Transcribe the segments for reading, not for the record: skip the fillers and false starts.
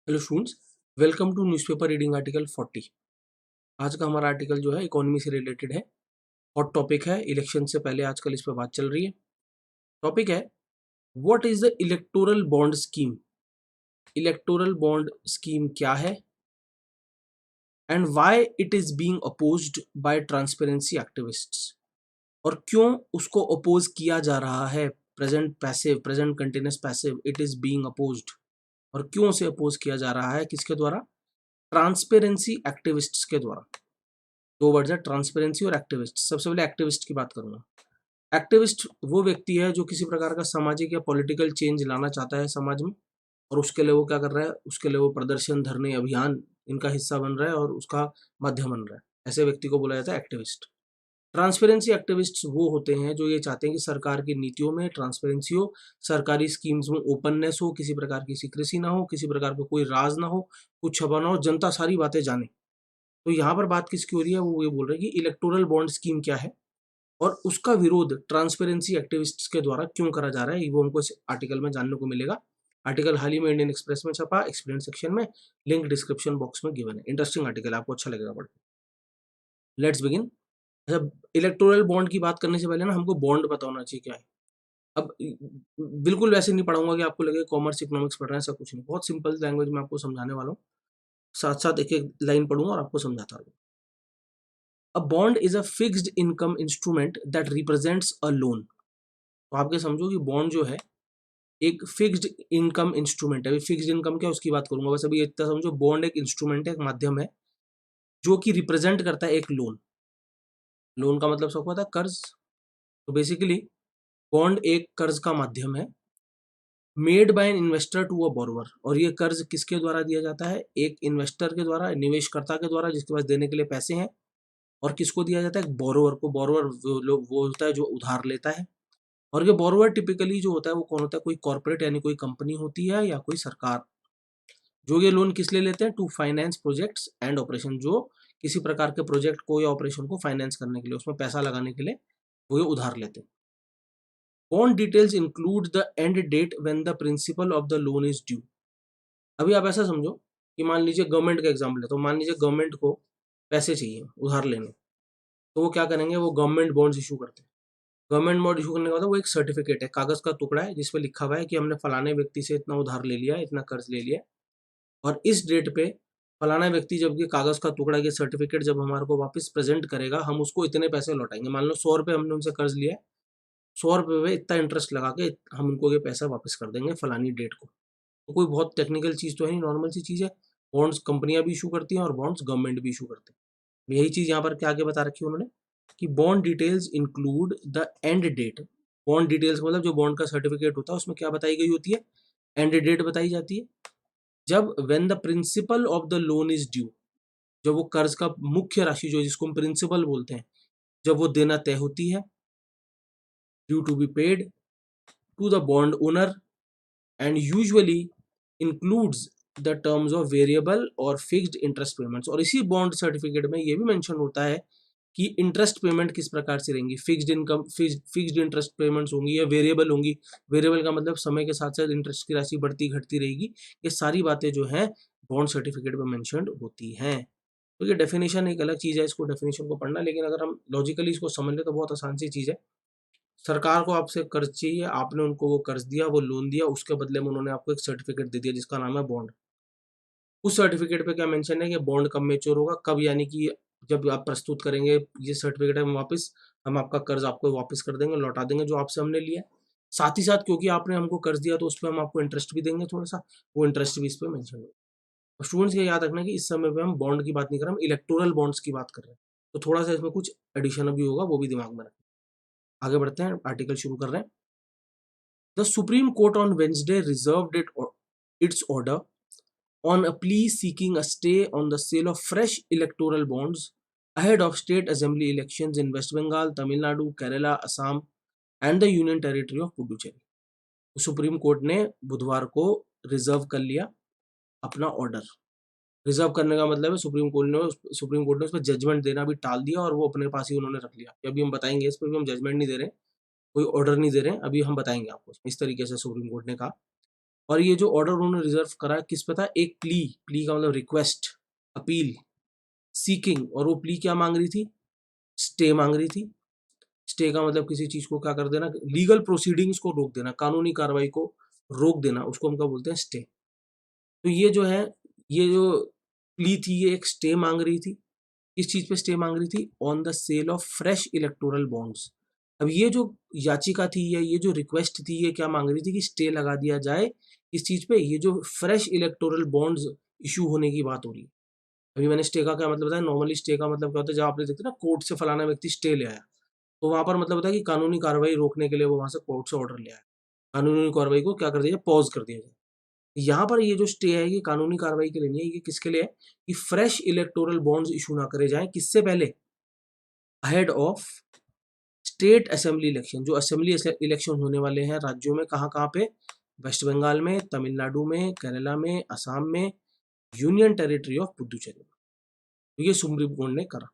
Hello students, welcome to newspaper reading article 40। आज का हमारा आर्टिकल जो है इकोनॉमी से रिलेटेड है। हॉट टॉपिक है, इलेक्शन से पहले आजकल इस पर बात चल रही है। टॉपिक है what is the electoral bond scheme. Electoral bond scheme क्या है and why it is being opposed by transparency activists, और क्यों उसको अपोज किया जा रहा है। Present continuous passive it is being opposed, और क्यों उसे अपोज किया जा रहा है, किसके द्वारा? ट्रांसपेरेंसी एक्टिविस्ट्स के द्वारा। दो वर्ड्स है, ट्रांसपेरेंसी और एक्टिविस्ट। सबसे पहले एक्टिविस्ट की बात करूंगा। एक्टिविस्ट वो व्यक्ति है जो किसी प्रकार का सामाजिक या पॉलिटिकल चेंज लाना चाहता है समाज में, और उसके लिए वो क्या कर रहा है, उसके लिए वो प्रदर्शन, धरने, अभियान इनका हिस्सा बन रहा है और उसका माध्यम बन रहा है। ऐसे व्यक्ति को बोला जाता है एक्टिविस्ट। ट्रांसपेरेंसी एक्टिविस्ट्स वो होते हैं जो ये चाहते हैं कि सरकार की नीतियों में ट्रांसपेरेंसी हो, सरकारी स्कीम्स में ओपननेस हो, किसी प्रकार की सीक्रेसी ना हो, किसी प्रकार का कोई राज ना हो, कुछ छपा ना हो, जनता सारी बातें जाने। तो यहाँ पर बात किसकी हो रही है, वो ये बोल रहे हैं कि इलेक्टोरल बॉन्ड स्कीम क्या है और उसका विरोध ट्रांसपेरेंसी एक्टिविस्ट्स के द्वारा क्यों करा जा रहा है, वो हमको इस आर्टिकल में जानने को मिलेगा। आर्टिकल हाल ही में इंडियन एक्सप्रेस में छपा, एक्सप्लेन सेक्शन में, लिंक डिस्क्रिप्शन बॉक्स में गिवन है। इंटरेस्टिंग आर्टिकल, आपको अच्छा लगेगा पढ़ के। Let's begin. अच्छा, इलेक्टोरल बॉन्ड की बात करने से पहले ना हमको बॉन्ड पता होना चाहिए क्या है। अब बिल्कुल वैसे नहीं पढ़ाऊंगा कि आपको लगे कॉमर्स इकोनॉमिक्स पढ़ रहे हैं, ऐसा कुछ नहीं। बहुत सिंपल लैंग्वेज में आपको समझाने वाला हूँ, साथ साथ एक एक लाइन पढ़ूंगा और आपको समझाता रहूंगा। A bond is a fixed income instrument that represents a loan. तो आप क्या समझो कि बॉन्ड जो है एक फिक्स्ड इनकम इंस्ट्रूमेंट है। अभी फिक्स्ड इनकम क्या है उसकी बात करूंगा, बस अभी इतना समझो, बॉन्ड एक इंस्ट्रूमेंट है, एक माध्यम है जो कि रिप्रेजेंट करता है एक लोन। लोन का मतलब सबको पता है, कर्ज। तो बेसिकली बॉन्ड एक कर्ज का माध्यम है, made by an investor to a borrower. और ये कर्ज किसके द्वारा दिया जाता है? एक इन्वेस्टर के द्वारा, निवेशकर्ता के द्वारा, जिसके पास देने के लिए पैसे हैं। और किसको दिया जाता है? एक बोरोवर को। बोरोवर वो होता है जो उधार लेता है। और ये बोरोवर टिपिकली जो होता है वो कौन होता है? कोई कॉर्पोरेट यानी कोई कंपनी होती है या कोई सरकार। जो ये लोन किस लिए लेते हैं? To finance projects and operation. जो किसी प्रकार के प्रोजेक्ट को या ऑपरेशन को फाइनेंस करने के लिए, उसमें पैसा लगाने के लिए वो ये उधार लेते हैं। Bond details include the end date when the principal of the loan is due. अभी आप ऐसा समझो कि मान लीजिए गवर्नमेंट का एग्जाम्पल है, तो मान लीजिए गवर्नमेंट को पैसे चाहिए उधार लेने, तो वो क्या करेंगे? वो गवर्नमेंट बॉन्ड्स इशू करते हैं। गवर्नमेंट बॉन्ड इशू करने के बाद वो एक सर्टिफिकेट है, कागज का टुकड़ा है, जिसपे लिखा हुआ है कि हमने फलाने व्यक्ति से इतना उधार ले लिया है, इतना कर्ज ले लिया है, और इस डेट पे फलाना व्यक्ति जब ये कागज का टुकड़ा, ये सर्टिफिकेट जब हमारे को वापस प्रेजेंट करेगा, हम उसको इतने पैसे लौटाएंगे। मान लो 100 रुपये हमने उनसे कर्ज लिया है, 100 रुपये में इतना इंटरेस्ट लगा के हम उनको ये पैसा वापस कर देंगे फलानी डेट को। तो कोई बहुत टेक्निकल चीज़ तो है नहीं, नॉर्मल सी चीज़ है। बॉन्ड्स कंपनियां भी इशू करती हैं और बॉन्ड्स गवर्नमेंट भी इशू करते हैं। यही चीज़ यहाँ पर क्या आगे बता रखी है उन्होंने कि bond details include the end date. Bond details का मतलब जो बॉन्ड का सर्टिफिकेट होता है उसमें क्या बताई गई होती है? एंड डेट बताई जाती है। जब when the principal of the loan is due, जब वो कर्ज का मुख्य राशि जो है, जिसको हम प्रिंसिपल बोलते हैं, जब वो देना तय होती है, due to be paid to the bond owner, and usually includes the terms of variable और फिक्स्ड इंटरेस्ट पेमेंट्स। और इसी बॉन्ड सर्टिफिकेट में ये भी मेंशन होता है कि इंटरेस्ट पेमेंट किस प्रकार से रहेंगी, fixed income, fixed interest payments होंगी या वेरिएबल होंगी। वेरिएबल का मतलब समय के साथ साथ इंटरेस्ट की राशि बढ़ती घटती रहेगी। ये सारी बातें जो हैं बॉन्ड सर्टिफिकेट में मेंशन्ड होती हैं। तो ये डेफिनेशन एक अलग चीज़ है, इसको डेफिनेशन को पढ़ना, लेकिन अगर हम लॉजिकली इसको समझ ले तो बहुत आसान सी चीज़ है। सरकार को आपसे कर्ज चाहिए, आपने उनको वो कर्ज दिया, वो लोन दिया, उसके बदले में उन्होंने आपको एक सर्टिफिकेट दे दिया जिसका नाम है बॉन्ड। उस सर्टिफिकेट पे क्या मेंशन है कि बॉन्ड कब मैच्योर होगा, कब, यानी कि जब आप प्रस्तुत करेंगे ये सर्टिफिकेट हम वापस, हम आपका कर्ज आपको वापस कर देंगे, लौटा देंगे जो आपसे हमने लिया है। साथ ही साथ क्योंकि आपने हमको कर्ज दिया तो उस पर हम आपको इंटरेस्ट भी देंगे थोड़ा सा, वो इंटरेस्ट भी इस पे मेंशन होगा। स्टूडेंट्स को याद रखना कि इस समय पे हम बॉन्ड की बात नहीं कर रहे, हम इलेक्टोरल बॉन्ड्स की बात कर रहे हैं। तो थोड़ा सा इसमें कुछ एडिशन भी होगा, वो भी दिमाग में रखें। आगे बढ़ते हैं, आर्टिकल शुरू कर रहे हैं। The supreme court on Wednesday reserved its order on a plea seeking a stay on the sale of fresh electoral bonds ahead of state assembly elections in West Bengal, Tamil Nadu, Kerala, Assam and the Union Territory of Puducherry. Supreme court ने बुधवार को reserve कर लिया अपना order. Reserve करने का मतलब है सुप्रीम कोर्ट ने उस पर जजमेंट देना भी टाल दिया और वो अपने पास ही उन्होंने रख लिया कि अभी हम बताएंगे, इस पर भी हम जजमेंट नहीं दे रहे, कोई ऑर्डर नहीं दे रहे हैं, अभी हम बताएंगे आपको। इस तरीके से सुप्रीम कोर्ट ने कहा। और ये जो ऑर्डर उन्होंने रिजर्व करा किस पे था, एक प्ली का मतलब रिक्वेस्ट, अपील, सीकिंग, और वो प्ली क्या मांग रही थी, स्टे मांग रही थी। स्टे का मतलब किसी चीज को क्या कर देना, लीगल प्रोसीडिंग्स को रोक देना, कानूनी कार्रवाई को रोक देना, उसको हम क्या बोलते हैं, स्टे। तो ये जो है, ये जो प्ली थी ये एक स्टे मांग रही थी। किस चीज पे स्टे मांग रही थी, on the sale of fresh electoral bonds. अब ये जो याचिका थी या ये जो रिक्वेस्ट थी ये क्या मांग रही थी कि स्टे लगा दिया जाए इस चीज पे, ये जो फ्रेश इलेक्टोरल बॉन्ड्स इशू होने की बात हो रही है। अभी मैंने स्टे का क्या मतलब बताया, नॉर्मली स्टे का मतलब क्या होता है, जब आपने देखते ना कोर्ट से फलाना व्यक्ति स्टे ले आया, तो वहां पर मतलब होता है कि कानूनी कार्रवाई रोकने के लिए वो वहां से कोर्ट से ऑर्डर ले आया, कानूनी कार्रवाई को क्या कर दिया जाए, पॉज कर दिया जाए। यहाँ पर ये जो स्टे है ये कानूनी कार्रवाई के लिए नहीं है, ये किसके लिए है कि फ्रेश इलेक्टोरल बॉन्ड्स इशू ना करे जाए, किससे पहले, ahead of state assembly election. जो असेंबली इलेक्शन होने वाले हैं राज्यों में, कहाँ कहाँ पे, वेस्ट बंगाल में, तमिलनाडु में, केरला में, असम में, यूनियन टेरिटरी ऑफ पुदुचेरी में। तो ये सुप्रीम कोर्ट ने करा,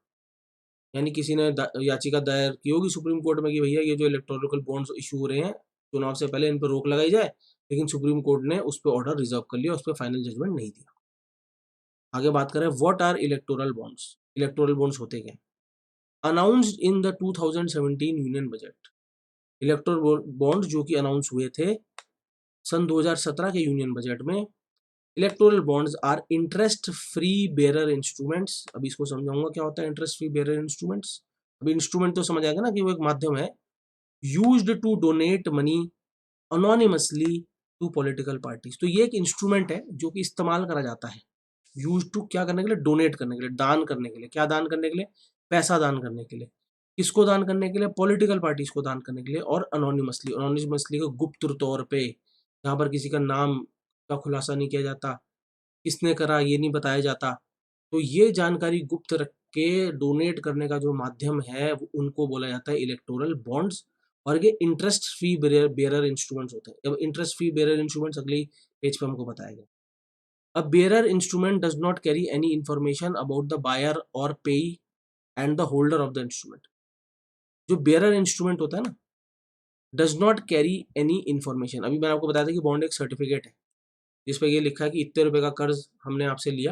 यानी किसी ने याचिका दायर की होगी सुप्रीम कोर्ट में कि भैया ये जो इलेक्टोरल बॉन्ड्स इशू हो रहे हैं चुनाव से पहले, इन पर रोक लगाई जाए, लेकिन सुप्रीम कोर्ट ने उस पर ऑर्डर रिजर्व कर लिया, उस पर फाइनल जजमेंट नहीं दिया। आगे बात करें, what are electoral bonds. Electoral bonds होते क्या, announced in the 2017 union budget. Electoral bonds जो कि अनाउंस हुए थे सन 2017 के यूनियन बजट में। Electoral bonds are interest free bearer instruments. अभी इसको समझाऊंगा क्या होता है इंटरेस्ट फ्री बेरर इंस्ट्रूमेंट्स। अभी इंस्ट्रूमेंट तो समझ आएगा ना कि वो एक माध्यम है, used to donate money anonymously to political parties. तो ये एक इंस्ट्रूमेंट है जो कि इस्तेमाल करा जाता है, यूज टू क्या करने के लिए, डोनेट करने के लिए, दान करने के लिए। क्या दान करने के लिए, पैसा दान करने के लिए। किसको दान करने के लिए, पॉलिटिकल पार्टीज को दान करने के लिए, और अनोनिमसली को गुप्त तौर पे, यहाँ पर किसी का नाम का खुलासा नहीं किया जाता, किसने करा ये नहीं बताया जाता। तो ये जानकारी गुप्त रख के डोनेट करने का जो माध्यम है उनको बोला जाता है इलेक्टोरल बॉन्ड्स, और ये इंटरेस्ट फ्री बेरर इंस्ट्रूमेंट्स होते हैं। अब इंटरेस्ट फ्री बेरर इंस्ट्रूमेंट्स अगली पेज पे हमको बताया गया। A bearer instrument does not carry any information about the buyer or payee and the holder of the instrument. जो bearer instrument होता है ना, does not carry any information। अभी मैंने आपको बताया था कि बॉन्ड एक सर्टिफिकेट है जिस पे ये लिखा है कि इतने रुपए का कर्ज हमने आपसे लिया,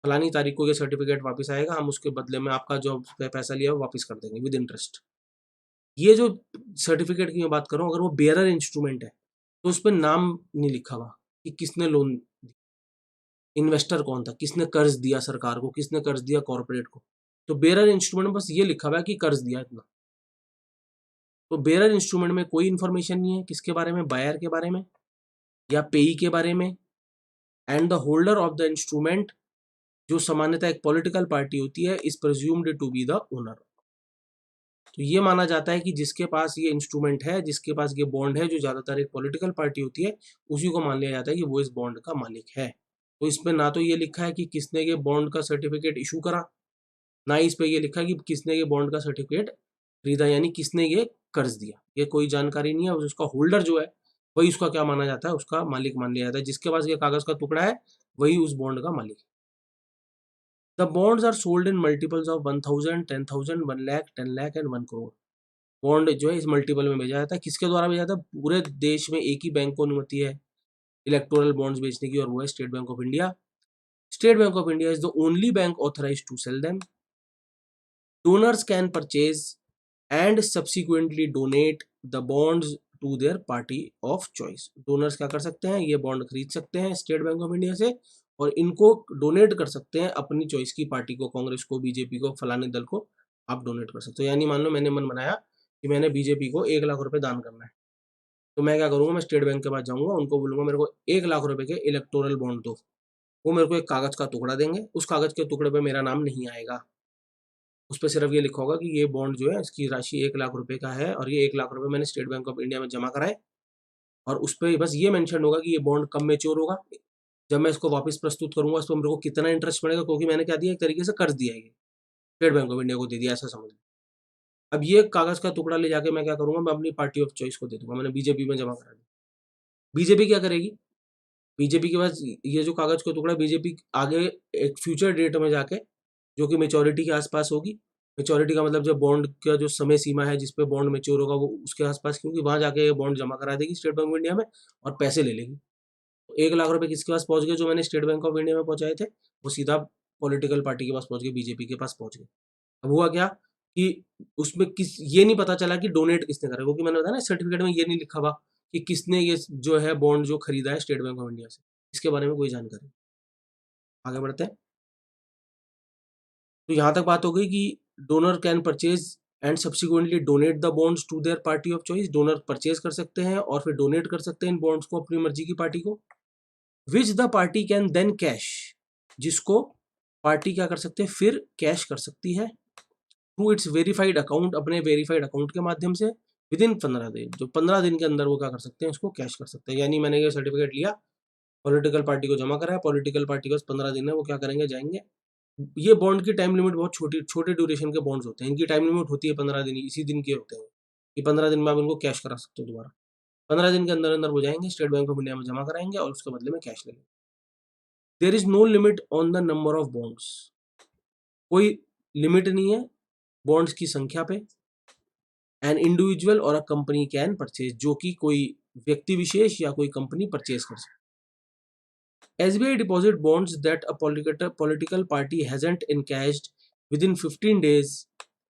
फलानी तारीख को ये सर्टिफिकेट वापस आएगा, हम उसके बदले में आपका जो पैसा लिया वो वापस कर देंगे विद इंटरेस्ट। ये जो सर्टिफिकेट की मैं बात कर रहा हूँ, अगर वो बेयरर इंस्ट्रूमेंट है तो उस पर नाम नहीं लिखा हुआ कि किसने लोन, इन्वेस्टर कौन था, किसने कर्ज दिया सरकार को, किसने कर्ज दिया कॉर्पोरेट को। तो बेरर इंस्ट्रूमेंट में बस ये लिखा हुआ है कि कर्ज दिया इतना। तो बेरर इंस्ट्रूमेंट में कोई इंफॉर्मेशन नहीं है किसके बारे में, बायर के बारे में या पेई के बारे में। And the holder of the instrument, जो सामान्यतः एक पॉलिटिकल पार्टी होती है, is presumed to be the owner. तो ये माना जाता है कि जिसके पास ये इंस्ट्रूमेंट है, जिसके पास ये बॉन्ड है, जो ज्यादातर एक पॉलिटिकल पार्टी होती है, उसी को मान लिया जाता है कि वो इस बॉन्ड का मालिक है। तो इसमें ना तो ये लिखा है कि किसने ये बॉन्ड का सर्टिफिकेट इशू करा, ना ही इस पे ये लिखा कि किसने ये बॉन्ड का सर्टिफिकेट खरीदा, यानी किसने ये कर्ज दिया। ये कोई जानकारी नहीं है। उसका होल्डर जो है वही उसका क्या माना जाता है, उसका मालिक मान लिया जाता है। जिसके पास ये कागज का टुकड़ा है वही उस बॉन्ड का मालिक है। The bonds are sold in multiples of 1000, 10,000, 1 lakh, 10 lakh and 1 crore. Bond जो है इस मल्टीपल में भेजा जाता है। किसके द्वारा भेजा जाता है, पूरे देश में एक ही बैंक को अनुमति है इलेक्टोरल बॉन्ड्स बेचने की, और वो है State Bank of India. State Bank of India is the only bank authorised to sell them. Donors can purchase and subsequently donate the bonds to their party of choice। Donors क्या कर सकते हैं, ये बॉन्ड खरीद सकते हैं state Bank of India से, और इनको डोनेट कर सकते हैं अपनी चॉइस की पार्टी को, कांग्रेस को, बीजेपी को, फलाने दल को आप डोनेट कर सकते हो। यानी मान लो मैंने मन बनाया कि मैंने बीजेपी को 1 लाख रुपए दान करना है, तो मैं क्या करूंगा, मैं स्टेट बैंक के पास जाऊंगा, उनको बोलूंगा मेरे को 1 लाख रुपए के इलेक्टोरल बॉन्ड दो। वो मेरे को एक कागज का टुकड़ा देंगे, उस कागज के टुकड़े पे मेरा नाम नहीं आएगा, उस पर सिर्फ ये लिखा होगा कि ये बॉन्ड जो है इसकी राशि 1 लाख रुपए का है, और ये 1 लाख रुपए मैंने स्टेट बैंक ऑफ इंडिया में जमा कराए। और उस पर बस ये मेंशन होगा कि ये बॉन्ड कब मेच्योर होगा, जब मैं इसको वापस प्रस्तुत करूंगा उस पर मेरे को कितना इंटरेस्ट पड़ेगा, क्योंकि मैंने क्या दिया, एक तरीके से कर्ज दिया है, स्टेट बैंक ऑफ इंडिया को दे दिया, ऐसा समझ। अब ये कागज का टुकड़ा ले जाके मैं क्या करूंगा, मैं अपनी पार्टी ऑफ चॉइस को दे दूंगा, मैंने बीजेपी में जमा करा दिया। बीजेपी क्या करेगी, बीजेपी के पास ये जो कागज का टुकड़ा, बीजेपी आगे एक फ्यूचर डेट में जाके, जो कि मेच्योरिटी के आसपास होगी, मेच्योरिटी का मतलब जब बॉन्ड का जो समय सीमा है जिसपे बॉन्ड मेच्योर होगा वो उसके आसपास, क्योंकि वहां जाके ये बॉन्ड जमा करा देगी स्टेट बैंक ऑफ इंडिया में और पैसे ले लेगी। 1 लाख रुपए किसके पास पहुंच गए जो मैंने स्टेट बैंक ऑफ इंडिया में पहुंचाए थे, वो सीधा पॉलिटिकल पार्टी के पास पहुंच गए, बीजेपी के पास पहुंच गए। अब हुआ क्या कि उसमें ये नहीं पता चला कि डोनेट किसने करा, क्योंकि मैंने बताया ना सर्टिफिकेट में ये नहीं लिखा हुआ कि किसने ये जो है बॉन्ड जो खरीदा है स्टेट बैंक ऑफ इंडिया से, इसके बारे में कोई जानकारी। आगे बढ़ते हैं। तो यहाँ तक बात हो गई कि donor can purchase and subsequently donate the bonds to their party of choice. Donor purchase कर सकते हैं और फिर डोनेट कर सकते हैं इन बॉन्ड्स को अपनी मर्जी की पार्टी को। Which the party can then cash, जिसको पार्टी क्या कर सकते हैं फिर कैश कर सकती है थ्रू इट्स वेरीफाइड अकाउंट, अपने वेरीफाइड अकाउंट के माध्यम से विद इन 15 दिन। जो 15 दिन के अंदर वो क्या कर सकते हैं, उसको कैश कर सकते हैं। यानी मैंने ये सर्टिफिकेट लिया, पॉलिटिकल पार्टी को जमा कराया, पॉलिटिकल पार्टी के पास 15 दिन है, वो क्या करेंगे, जाएंगे। ये बॉन्ड की टाइम लिमिट बहुत छोटे ड्यूरेशन के बॉन्ड्स होते हैं, इनकी टाइम लिमिट होती है 15 दिन, इसी दिन के होते हैं कि 15 दिन में आप इनको कैश करा सकते हो दोबारा। 15 दिन के अंदर अंदर वो जाएंगे स्टेट बैंक ऑफ इंडिया में जमा कराएंगे और उसके बदले में कैश लेंगे। There is no limit on the number of bonds, कोई लिमिट नहीं है बॉन्ड्स की संख्या पे। एन इंडिविजुअल और अ कंपनी कैन परचेज, जो कि कोई व्यक्ति विशेष या कोई कंपनी परचेज कर सकती। SBI deposit bonds that a political party hasn't encashed within 15 days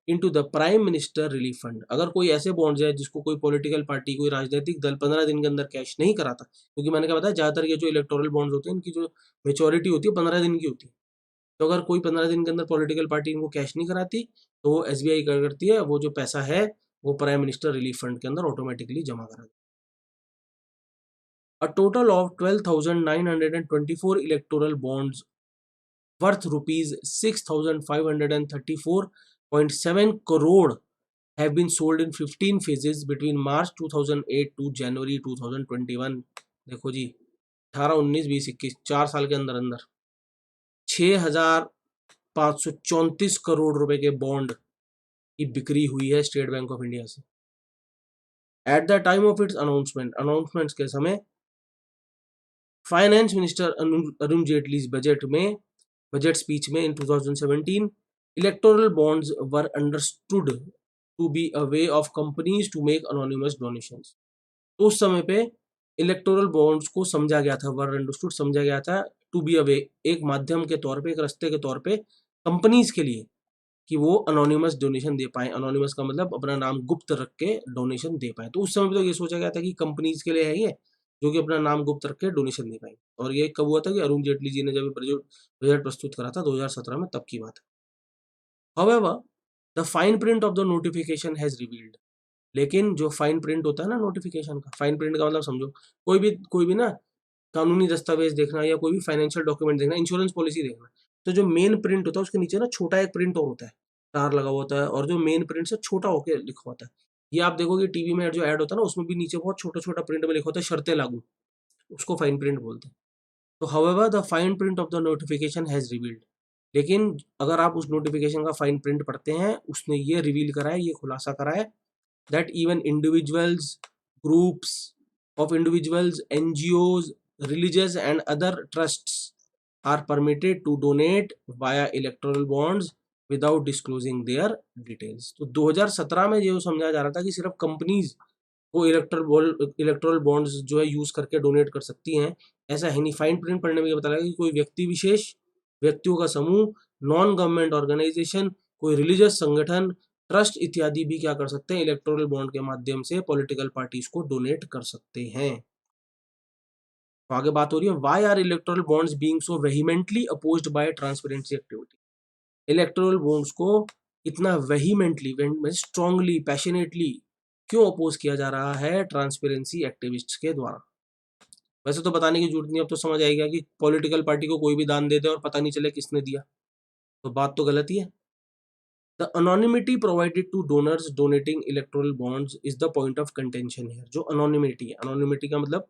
into the Prime Minister Relief Fund। अगर कोई ऐसे बॉन्ड्स है जिसको कोई पॉलिटिकल पार्टी, कोई राजनीतिक दल 15 दिन के अंदर कैश नहीं कराता, क्योंकि मैंने क्या बताया ज़्यादातर ये जो इलेक्टोरल बॉन्ड्स होते हैं इनकी जो मेच्योरिटी होती है 15 दिन की होती है। तो अगर कोई 15 दिन के अंदर पॉलिटिकल पार्टी इनको कैश नहीं कराती तो वो SBI क्या करती है, वो जो पैसा है वो प्राइम मिनिस्टर रिलीफ फंड के अंदर ऑटोमेटिकली जमा करा देती है। A total of 12,924 electoral bonds worth rupees 6,534.7 crore have been sold in 15 phases between March 2008 to January 2021। देखो जी, 18, 19, 20, 21, 4 साल के अंदर अंदर 6,534 करोड़ रुपए के बॉन्ड की बिक्री हुई है स्टेट बैंक ऑफ इंडिया से। At the time of its announcements के समय finance minister Arun Jaitley budget speech में in 2017 electoral bonds were understood to be a way of companies to make anonymous donations. तो उस समय पे इलेक्टोरल बॉन्ड्स को समझा गया था, वर अंडरस्टूड समझा गया था, टू बी अ वे एक माध्यम के तौर पे, एक रास्ते के तौर पे कंपनीज के लिए कि वो अनोनिमस डोनेशन दे पाए। अनोनिमस का मतलब अपना नाम गुप्त रख के डोनेशन दे पाए। तो उस समय पे तो ये सोचा गया था कि कंपनीज के लिए है ये, जो कि अपना नाम गुप्त रख के डोनेशन दे पाएंगे। और ये कब हुआ था कि अरुण जेटली जी ने जब बजट प्रस्तुत करा था 2017 में, तब की बात है। However, the fine print of the notification has revealed। लेकिन जो फाइन प्रिंट होता है ना नोटिफिकेशन का, फाइन प्रिंट का मतलब समझो कोई भी ना कानूनी दस्तावेज देखना या कोई भी फाइनेंशियल डॉक्यूमेंट देखना, इंश्योरेंस पॉलिसी देखना, तो जो मेन प्रिंट होता है उसके नीचे ना छोटा एक प्रिंट और होता है, तार लगा हुआ होता है, और जो मेन प्रिंट से छोटा होकर लिखा होता है। ये आप देखोगे टीवी में जो ऐड होता है ना, उसमें भी नीचे बहुत छोटा छोटा प्रिंट में लिखा होता है शर्तें लागू, उसको फाइन प्रिंट बोलते हैं। तो however the fine print of the notification has revealed, लेकिन अगर आप उस नोटिफिकेशन का फाइन प्रिंट पढ़ते हैं, उसने ये रिवील करा है, ये खुलासा करा है that even individuals, groups of individuals, NGOs, religious and other trusts are permitted to donate via electoral bonds without disclosing their details। तो 2017 में ये समझा जा रहा था कि सिर्फ कंपनीज को इलेक्टोरल बॉन्ड्स जो है यूज करके डोनेट कर सकती हैं, ऐसा है नहीं। फाइन प्रिंट पढ़ने में ये बताया कि कोई व्यक्ति विशेष, व्यक्तियों का समूह, नॉन गवर्नमेंट ऑर्गेनाइजेशन, कोई रिलीजियस संगठन, ट्रस्ट इत्यादि भी क्या कर सकते हैं, इलेक्टोरल बॉन्ड के माध्यम से पॉलिटिकल पार्टीज को डोनेट कर सकते हैं। तो आगे बात हो रही है why are electoral bonds being so vehemently opposed by transparency activity. Electoral bonds को इतना वेहीमेंटली, स्ट्रांगली, पैशनेटली क्यों अपोज किया जा रहा है ट्रांसपेरेंसी एक्टिविस्ट्स के द्वारा। वैसे तो बताने की जरूरत नहीं, अब तो समझ आएगा कि पॉलिटिकल पार्टी को कोई भी दान दे दे और पता नहीं चले किसने दिया, तो बात तो गलत ही है। The anonymity provided to donors donating electoral bonds is the point of contention here। जो anonymity है, anonymity का मतलब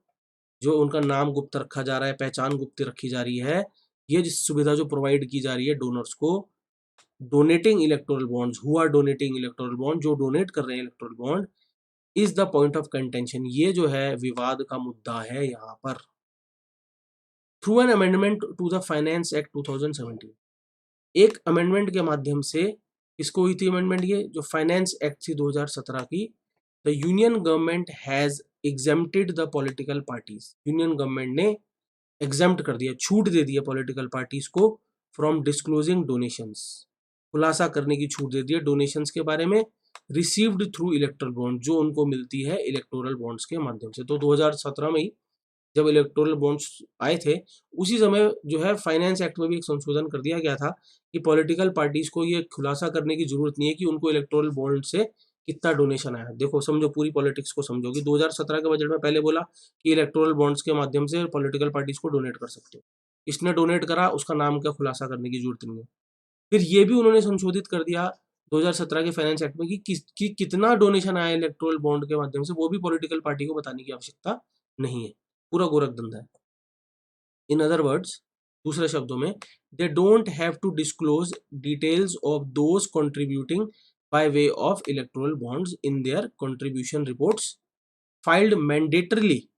जो उनका नाम गुप्त रखा जा रहा है, पहचान गुप्त रखी जा रही है, ये जिस सुविधा जो प्रोवाइड की जा रही है डोनर्स को, donating electoral bonds, who are donating electoral bond, जो डोनेट कर रहे हैं electoral bond, is the point of contention, ये जो है विवाद का मुद्दा है यहाँ पर। Through an amendment to the finance act 2017, एक अमेंडमेंट के माध्यम से, इसको हुई थी अमेंडमेंट, ये जो फाइनेंस एक्ट थी 2017 की, the union government has exempted the political parties. Union government ने एग्जेम्प्ट कर दिया, छूट दे दिया पॉलिटिकल पार्टीज को फ्रॉम डिस्क्लोजिंग डोनेशंस, खुलासा करने की छूट दे दी है डोनेशंस के बारे में रिसीव्ड थ्रू इलेक्टोरल बॉन्ड, जो उनको मिलती है इलेक्टोरल बॉन्ड्स के माध्यम से। तो 2017 में ही जब इलेक्टोरल बॉन्ड्स आए थे, उसी समय जो है फाइनेंस एक्ट में भी एक संशोधन कर दिया गया था कि पॉलिटिकल पार्टीज को ये खुलासा करने की जरूरत नहीं है कि उनको इलेक्टोरल बॉन्ड से कितना डोनेशन आया। देखो समझो, पूरी पॉलिटिक्स को समझो कि 2017 के बजट में पहले बोला कि इलेक्टोरल बॉन्ड्स के माध्यम से पॉलिटिकल पार्टीज को डोनेट कर सकते हो, इसने डोनेट करा, उसका नाम का खुलासा करने की जरूरत नहीं है। फिर ये भी उन्होंने संशोधित कर दिया 2017 के फाइनेंस एक्ट में कि कितना डोनेशन आया इलेक्टोरल बॉन्ड के माध्यम से, वो भी पॉलिटिकल पार्टी को बताने की आवश्यकता नहीं है, पूरा गोरख धंधा है। इन अदर वर्ड्स, दूसरे शब्दों में, they don't have to disclose details of those contributing by way of electoral bonds in their contribution reports filed mandatorily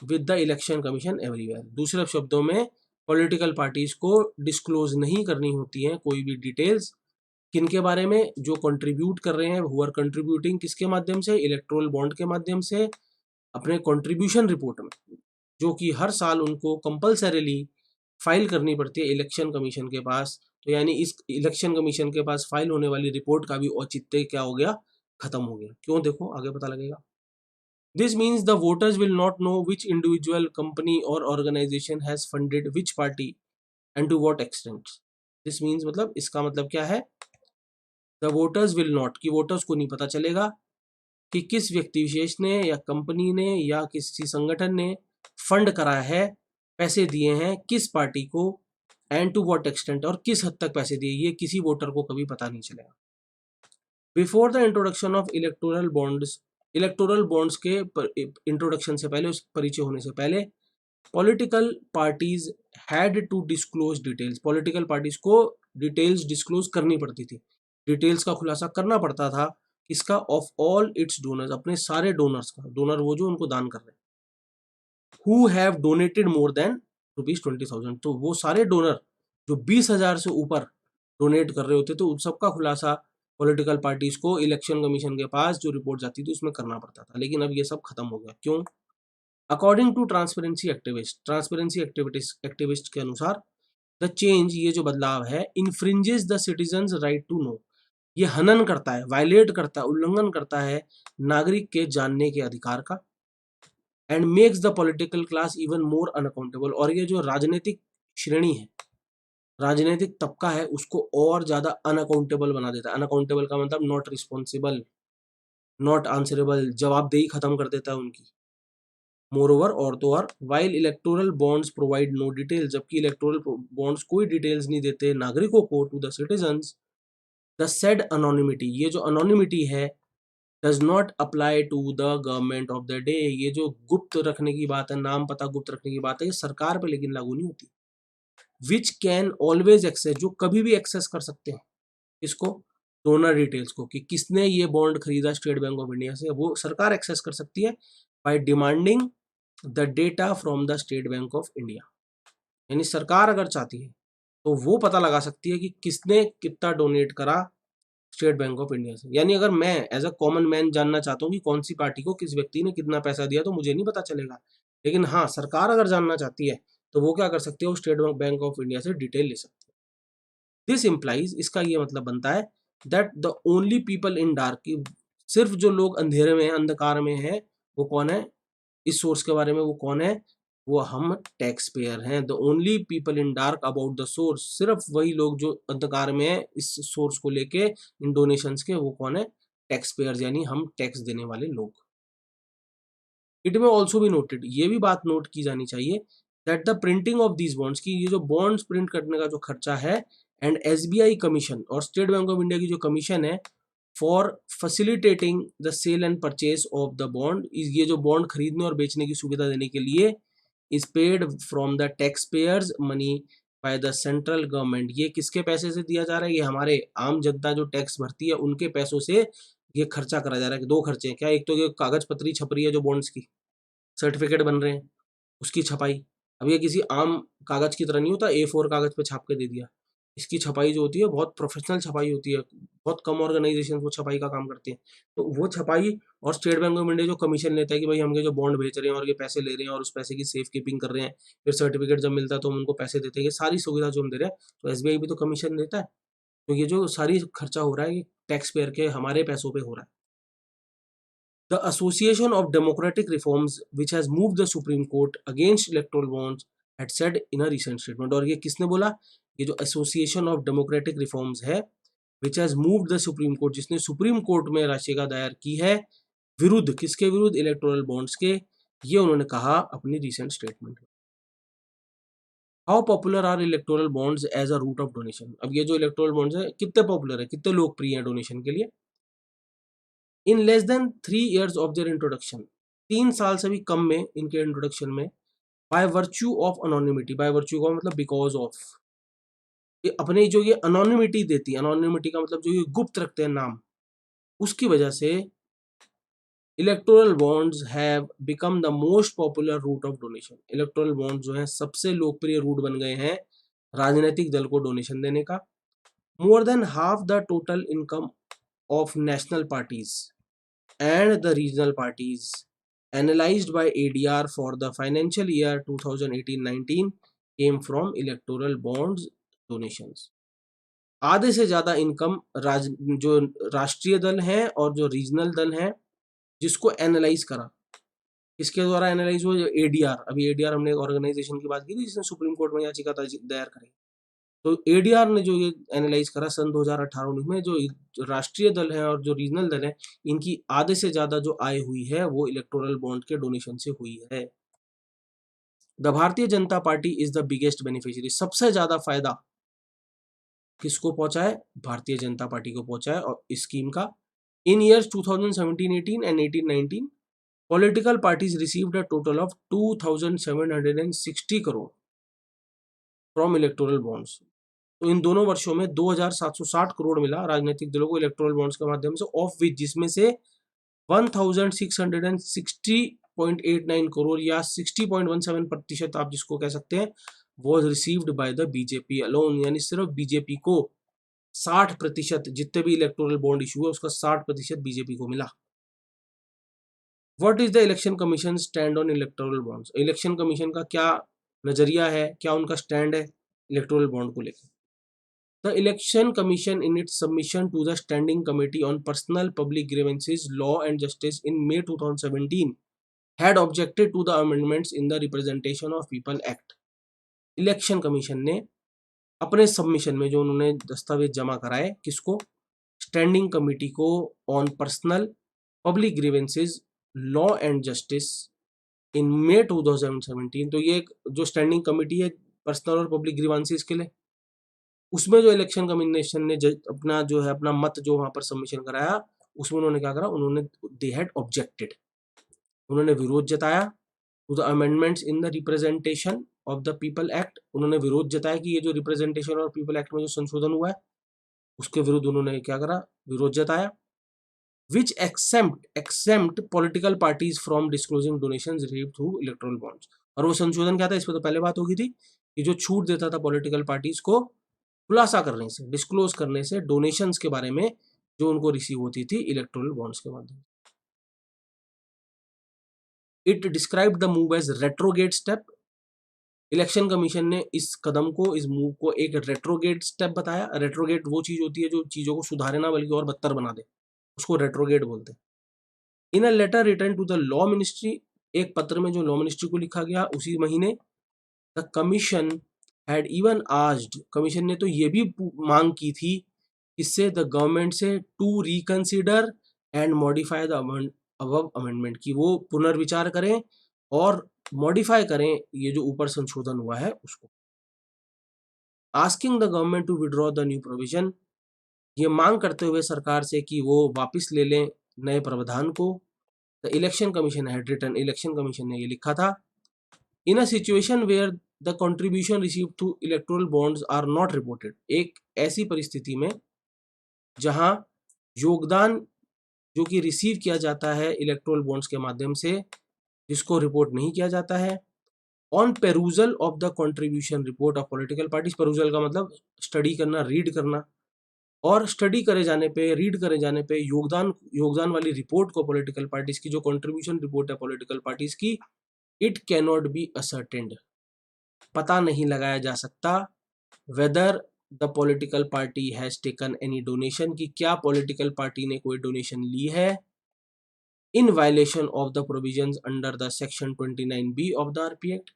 with the election commission everywhere. दूसरे शब्दों में, पॉलिटिकल पार्टीज को डिस्क्लोज नहीं करनी होती है कोई भी डिटेल्स, किनके बारे में, जो कंट्रीब्यूट कर रहे हैं, हु आर कंट्रीब्यूटिंग किसके माध्यम से, इलेक्टोरल बॉन्ड के माध्यम से, अपने कंट्रीब्यूशन रिपोर्ट में, जो कि हर साल उनको कंपल्सरीली फाइल करनी पड़ती है इलेक्शन कमीशन के पास। तो यानी इस इलेक्शन कमीशन के पास फाइल होने वाली रिपोर्ट का भी औचित्य क्या हो गया, खत्म हो गया। क्यों, देखो आगे पता लगेगा। This means the voters will not know which individual, company or organization has funded which party and to what extent. This means मतलब इसका मतलब क्या है, the voters will not, कि वोटर्स को नहीं पता चलेगा कि किस व्यक्ति विशेष ने या कंपनी ने या किसी संगठन ने फंड करा है, पैसे दिए हैं किस पार्टी को, एंड टू व्हाट एक्सटेंट, और किस हद तक पैसे दिए, ये किसी वोटर को कभी पता नहीं चलेगा। Before the introduction of electoral bonds के इंट्रोडक्शन से पहले, उस परिचय होने से पहले, political parties had to disclose details, political parties को डिटेल्स डिस्क्लोज करनी पड़ती थी, डिटेल्स का खुलासा करना पड़ता था, इसका, ऑफ ऑल इट्स डोनर्स, अपने सारे डोनर्स का, डोनर वो जो उनको दान कर रहे हैं, who have donated more than ₹20,000, तो वो सारे डोनर जो 20,000 से ऊपर डोनेट कर रहे होते, तो उन सबका खुलासा पॉलिटिकल पार्टीज को इलेक्शन कमीशन के पास जो रिपोर्ट जाती थी उसमें करना पड़ता था। लेकिन अब ये सब खत्म हो गया। क्यों? अकॉर्डिंग टू ट्रांसपेरेंसी एक्टिविस्ट के अनुसार, द चेंज, ये जो बदलाव है, infringes the citizens right to know, ये हनन करता है, वायलेट करता है, उल्लंघन करता है नागरिक के जानने के अधिकार का, and makes the political class even more unaccountable, और ये जो राजनीतिक श्रेणी है, राजनीतिक तबका है, उसको और ज्यादा अनअकाउंटेबल बना देता है। अनअकाउंटेबल का मतलब नॉट रिस्पॉन्सिबल, नॉट आंसरेबल, जवाबदेही खत्म कर देता है उनकी। मोरओवर, और तो और, while electoral bonds provide no detail, जबकि इलेक्टोरल बॉन्ड्स कोई डिटेल्स नहीं देते नागरिकों को, to the citizens, the said anonymity, ये जो अनोनिमिटी है, does not apply to the government of the day, ये जो गुप्त रखने की बात है, नाम पता गुप्त रखने की बात है, ये सरकार पे लेकिन लागू नहीं होती। विच कैन ऑलवेज एक्सेस, जो कभी भी एक्सेस कर सकते हैं इसको, डोनर डिटेल्स को, कि किसने ये बॉन्ड खरीदा स्टेट बैंक ऑफ इंडिया से, वो सरकार एक्सेस कर सकती है by demanding the data from the State Bank of India. यानी सरकार अगर चाहती है तो वो पता लगा सकती है कि किसने कितना डोनेट करा स्टेट बैंक ऑफ इंडिया से। यानी अगर मैं एज अ कॉमन मैन जानना चाहता हूँ कि कौन सी पार्टी को किस व्यक्ति ने कितना पैसा दिया, तो मुझे नहीं पता चलेगा। लेकिन हाँ, सरकार अगर जानना चाहती है तो वो क्या कर सकती है, वो स्टेट बैंक ऑफ इंडिया से डिटेल ले सकती है। दिस इम्प्लाइज, इसका ये मतलब बनता है, that the only people in dark, सिर्फ जो लोग अंधेरे में, अंधकार में है, वो कौन है, इस सोर्स के बारे में वो कौन है, वो हम टैक्स पेयर हैं। The only people in dark about the source, सिर्फ वही लोग जो अंधकार में है इस सोर्स को लेके, इन डोनेशंस के, वो कौन है, टैक्स पेयर, यानी हम टैक्स देने वाले लोग। इट में ऑल्सो भी नोटेड, ये भी बात नोट की जानी चाहिए, that the printing of these bonds, की ये जो बॉन्ड्स प्रिंट करने का जो खर्चा है, एंड एसबीआई कमीशन, और स्टेट बैंक ऑफ इंडिया की जो कमीशन है, for facilitating the sale and purchase of the bond, ये जो बॉन्ड खरीदने और बेचने की सुविधा देने के लिए, is paid from the tax payers money by the central government, ये किसके पैसे से दिया जा रहा है, ये हमारे आम जनता जो टैक्स भरती है उनके पैसों से ये खर्चा करा जा रहा है। दो खर्चे हैं क्या, एक तो ये कागज पत्री छप रही है जो बॉन्ड्स की, सर्टिफिकेट बन रहे हैं, उसकी छपाई, अब ये किसी आम कागज की तरह नहीं होता A4 कागज पे छाप के दे दिया, इसकी छपाई जो होती है बहुत प्रोफेशनल छपाई होती है, बहुत कम ऑर्गेनाइजेशन वो छपाई का काम करती हैं। तो वो छपाई और स्टेट बैंक ऑफ इंडिया जो कमीशन लेता है कि भाई हम ये जो बॉन्ड बेच रहे हैं और ये पैसे ले रहे हैं और उस पैसे की सेफ कीपिंग कर रहे हैं, फिर सर्टिफिकेट जब मिलता है तो हम उनको पैसे देते हैं, ये सारी सुविधा जो हम दे रहे हैं, तो एसबीआई भी तो कमीशन देता है। तो ये जो सारी खर्चा हो रहा है ये टैक्स पेयर के हमारे पैसों पे हो रहा है। The Association of Democratic Reforms, which has moved the Supreme Court against electoral bonds, had said in a recent statement. और ये किसने बोला? ये जो Association of Democratic Reforms है, which has moved the Supreme Court, जिसने सुप्रीम कोर्ट में याचिका दायर की है विरुद्ध, किसके विरुद्ध? इलेक्टोरल बॉन्ड्स के। ये उन्होंने कहा अपनी रिसेंट स्टेटमेंट में। How popular are electoral bonds as a route of donation? अब ये जो इलेक्टोरल बॉन्ड्स है कितने पॉपुलर है, कितने लोकप्रिय हैं डोनेशन के लिए? In less than 3 years of their introduction, 3 साल से भी कम में इनके इंट्रोडक्शन में, by virtue of anonymity, by virtue का मतलब बिकॉज ऑफ, ये अपने जो ये अनोनिमिटी देती है, अनोनिमिटी का मतलब जो ये गुप्त रखते हैं नाम, उसकी वजह से electoral bonds have become the most popular route of donation. Electoral bond जो है सबसे लोकप्रिय रूट बन गए हैं राजनीतिक दल को डोनेशन देने का। More than half the total income of national parties and the regional parties analyzed by ADR for the financial year 2018-19 came from electoral bonds donations. आधे से ज्यादा इनकम जो राष्ट्रीय दल हैं और जो रीजनल दल हैं जिसको एनालाइज करा, इसके द्वारा एनालाइज हुआ एडीआर। अभी एडीआर हमने एक ऑर्गेनाइजेशन की बात की थी जिसने सुप्रीम कोर्ट में याचिका दायर करी, तो एडीआर ने जो ये एनालाइज करा सन 2018-19 में, जो राष्ट्रीय दल है और जो रीजनल दल है इनकी आधे से ज्यादा जो आय हुई है वो इलेक्टोरल बॉन्ड के डोनेशन से हुई है। The Bharatiya Janata party is the biggest beneficiary, सबसे ज्यादा फायदा किसको पहुंचा है? भारतीय जनता पार्टी को पहुंचा है और इस स्कीम का। इन years 2017-18 and 18-19 political parties received a total of 2760 crore from electoral bonds. तो इन दोनों वर्षों में 2760 करोड़ मिला राजनीतिक दलों को इलेक्टोरल बॉन्ड्स के माध्यम से, ऑफ विच जिसमें से 1660.89 करोड़ या 60.17% आप जिसको कह सकते हैं was received by the BJP alone, यानी सिर्फ बीजेपी को 60%, जितने भी इलेक्टोरल बॉन्ड इशू है उसका 60% बीजेपी को मिला। What is the election commission stand on electoral bonds? Election commission का क्या नजरिया है, क्या उनका स्टैंड है इलेक्टोरल बॉन्ड को लेकर? The Election Commission, in its submission to the Standing Committee on Personal Public Grievances, Law and Justice in May 2017, had objected to the amendments in the Representation of People Act. Election commission ने अपने submission में जो उन्होंने दस्तावेज जमा कराए किसको? Standing committee को, on personal public grievances law and justice in May 2017। तो ये जो स्टैंडिंग कमेटी है पर्सनल और पब्लिक ग्रीवेंसेज के लिए, उसमें जो इलेक्शन कमीशन ने अपना जो है अपना मत जो वहां पर सबमिशन कराया, उसमें उन्होंने क्या करा? उन्होंने दे हैड ऑब्जेक्टेड, उन्होंने विरोध जताया to the amendments in the representation of the people act. उन्होंने विरोध जताया कि ये जो रिप्रेजेंटेशन और पीपल एक्ट में जो संशोधन हुआ है उसके विरुद्ध उन्होंने क्या करा? विरोध जताया। Which exempt political parties from disclosing donations received through electoral bonds. और वो संशोधन क्या था? इस पर तो पहले बात होगी थी कि जो छूट देता था पॉलिटिकल पार्टीज को खुलासा करने से, डिस्क्लोज करने से डोनेशंस के बारे में जो उनको रिसीव होती थी इलेक्टोरल बॉन्ड्स के माध्यम से। It described the move as retrograde step. Election commission ने इस कदम को, इस मूव को एक रेट्रोगेट स्टेप बताया। रेट्रोगेट वो चीज होती है जो चीजों को सुधारे ना बल्कि और बदतर बना दे, उसको रेट्रोगेट बोलते हैं। In a letter return to the law ministry, एक पत्र में जो लॉ मिनिस्ट्री को लिखा गया उसी महीने, the commission had even asked, commission ने तो ये भी मांग की थी इससे द गवर्नमेंट से to reconsider and modify the above amendment, की वो पुनर्विचार करें और मॉडिफाई करें ये जो ऊपर संशोधन हुआ है उसको। Asking the government to withdraw the new provision, ये मांग करते हुए सरकार से कि वो वापस ले लें नए प्रावधान को। The election commission had written, election commission ने ये लिखा था, in a situation where the contribution received through electoral bonds are not reported, एक ऐसी परिस्थिति में जहां योगदान जो कि रिसीव किया जाता है इलेक्टोरल बॉन्ड्स के माध्यम से जिसको रिपोर्ट नहीं किया जाता है, on perusal of the contribution report of political parties. Perusal का मतलब स्टडी करना, रीड करना, और स्टडी करे जाने पे, रीड करे जाने पे योगदान वाली रिपोर्ट को, पॉलिटिकल पार्टीज की जो कंट्रीब्यूशन रिपोर्ट है पॉलिटिकल पार्टीज की, इट कैनॉट बी असर्टेंड, पता नहीं लगाया जा सकता whether the political party has taken any donation, कि क्या पॉलिटिकल पार्टी ने कोई डोनेशन ली है, in violation of the provisions under the section 29B of the RP act,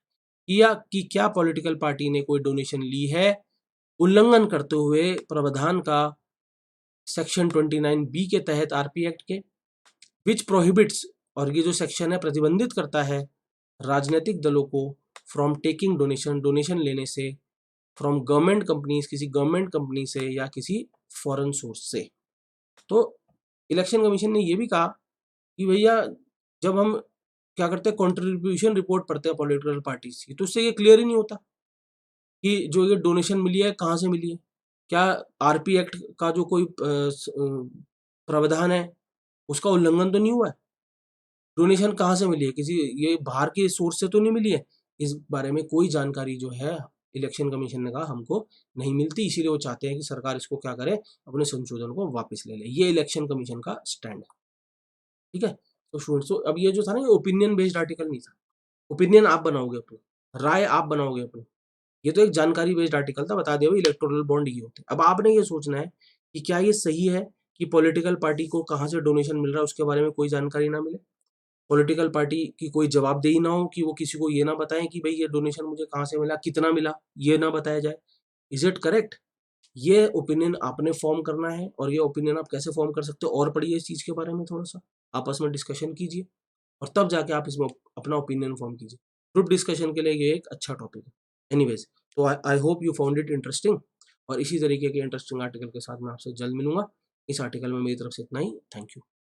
या कि क्या पॉलिटिकल पार्टी ने कोई डोनेशन ली है उल्लंघन करते हुए प्रावधान का सेक्शन 29B के तहत आरपी एक्ट के, विच प्रोहिबिट्स, और ये जो सेक्शन है प्रतिबंधित करता है राजनीतिक दलों को फ्रॉम टेकिंग डोनेशन, डोनेशन लेने से, फ्रॉम गवर्नमेंट कंपनीज, किसी गवर्नमेंट कंपनी से या किसी फॉरेन सोर्स से। तो इलेक्शन कमीशन ने ये भी कहा कि भैया जब हम क्या करते हैं, कंट्रीब्यूशन रिपोर्ट पढ़ते हैं पॉलिटिकल पार्टीज की, तो उससे ये क्लियर ही नहीं होता कि जो ये डोनेशन मिली है कहाँ से मिली है, क्या आरपी एक्ट का जो कोई प्रावधान है उसका उल्लंघन तो नहीं हुआ है, डोनेशन कहाँ से मिली है, किसी ये बाहर के सोर्स से तो नहीं मिली है। इस बारे में कोई जानकारी जो है इलेक्शन कमीशन ने कहा हमको नहीं मिलती, इसीलिए वो चाहते हैं कि सरकार इसको क्या करे, अपने संशोधन को वापस ले ले। ये इलेक्शन कमीशन का स्टैंड है, ठीक है। तो स्टूडेंट्स, तो अब ये जो था ना, ये ओपिनियन बेस्ड आर्टिकल नहीं था, ओपिनियन आप बनाओगे अपनी, राय आप बनाओगे अपनी, ये तो एक जानकारी बेस्ड आर्टिकल था, बता दिया इलेक्टोरल बॉन्ड ये होते हैं। अब आपने ये सोचना है कि क्या ये सही है कि पॉलिटिकल पार्टी को कहाँ से डोनेशन मिल रहा है उसके बारे में कोई जानकारी ना मिले, पॉलिटिकल पार्टी की कोई जवाबदेही ना हो कि वो किसी को ये ना बताएं कि भाई ये डोनेशन मुझे कहाँ से मिला, कितना मिला, ये ना बताया जाए। Is it correct? ये ओपिनियन आपने फॉर्म करना है, और ये ओपिनियन आप कैसे फॉर्म कर सकते हो, और पढ़िए इस चीज़ के बारे में, थोड़ा सा आपस में डिस्कशन कीजिए, और तब जाके आप इसमें अपना ओपिनियन फॉर्म कीजिए। ग्रुप डिस्कशन के लिए ये एक अच्छा टॉपिक है। एनीवेज, तो I hope you found it interesting, और इसी तरीके के इंटरेस्टिंग आर्टिकल के साथ मैं आपसे जल्द मिलूंगा। इस आर्टिकल में मेरी तरफ से इतना ही। Thank you.